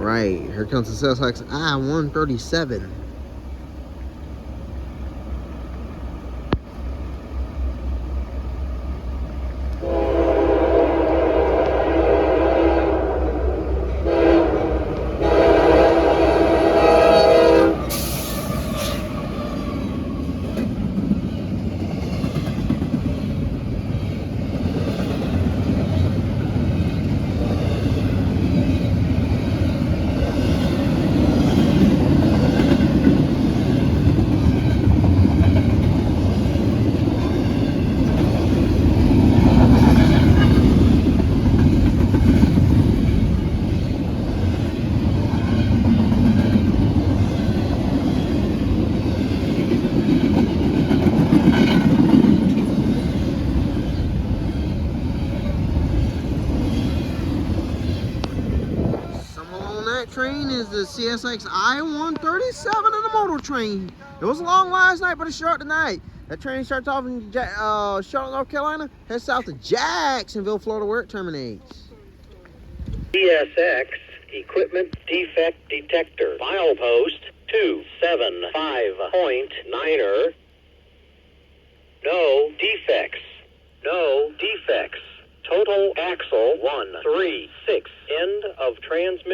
right, here comes the CSX I-137. That train is the CSX I-137 Intermodal train. It was long last night, but it's short tonight. That train starts off in Charlotte, North Carolina, heads south to Jacksonville, Florida, where it terminates. CSX Equipment Defect Detector. File post 275.9er. No defects. No defects. Total axle 136. End of transmission.